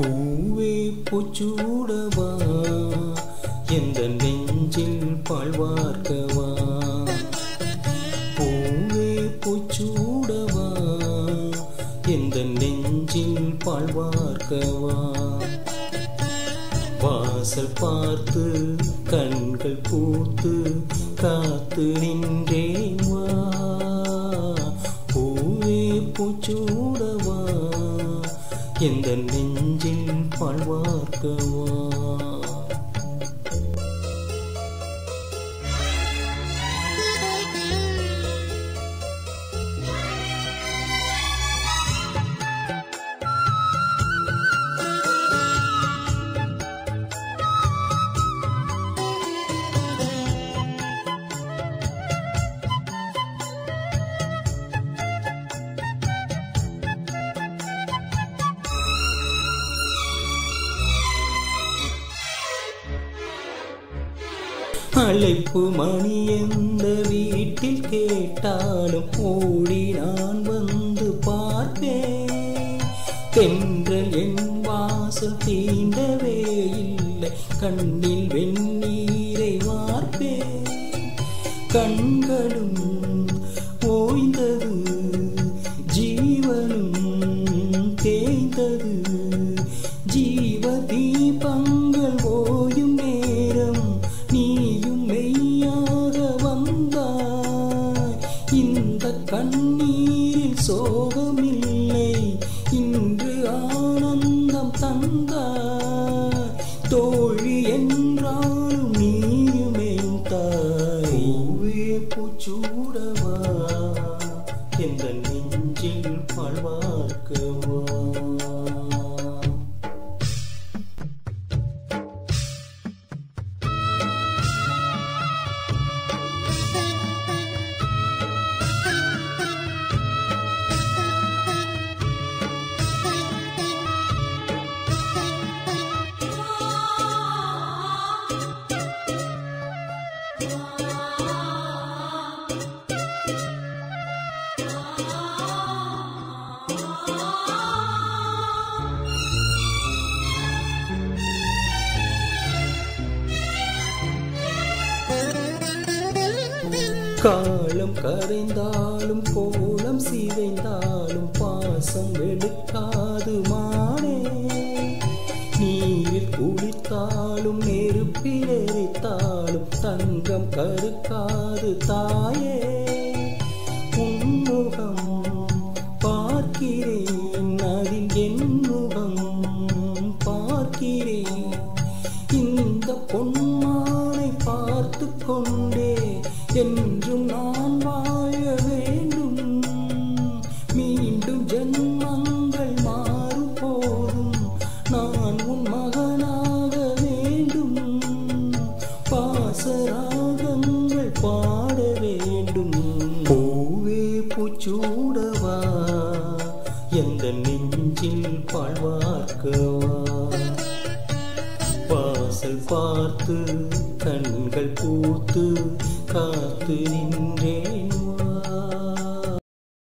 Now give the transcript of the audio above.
பூவே பூச்சூடவா எந்த நெஞ்சில் பால் வார்க்கவா பூவே பூச்சூடவா எந்த நெஞ்சில் பால் வார்க்கவா வாசல் பார்த்து கண்கள் பூத்து காத்து நின்றேன் வா பூவே பூச்சூடவா எந்த நெஞ்சில் பால் வார்க்கவா அழைப்பு மணி எந்த வீட்டில் கேட்டாலும் ஓடி நான் வந்து பார்ப்பேன் தென்றல் என் வாசல் தீண்டவே இல்லை கண்ணில் வெந்நீரை வார்ப்பேன் கண்களும் ஓய்ந்தது ஜீவனும் தேய்ந்தது ஜீவ தீபங்கள் ஓயும் நேரம் நீயும் மெய்யாக வந்தாய் இந்த கண்ணீரில் சோகமில்லை இன்று ஆனந்தம் தந்தாய் தோழி என்றாலும் நீயும் என் தாய் பூவே பூச்சூடவா எந்த நெஞ்சில் பால் வார்க்கவா காலம் கரைந்தாலும் கோலம் சிதைந்தாலும் பாசம் வெளுக்காது மானே நீரில் குளித்தாலும் நெருப்பில் எரித்தாலும் தங்கம் கருக்காது தாயே உன்முகம் பார்க்கிறேன் அதில் என் முகம் பார்க்கிறேன் இந்த பொன்மானை பார்த்து கொண்டே என்றும் நான் வாழ வேண்டும் மீண்டும் ஜென்மங்கள் மாறும் போதும் நான் உன் மகனாக வேண்டும் பாசராகங்கள் பாட வேண்டும் பூவே பூச்சூடவா எந்த நெஞ்சில் பால் வார்க்கவா வாசல் பார்த்து கண்கள் பூத்து காத்து நின்ற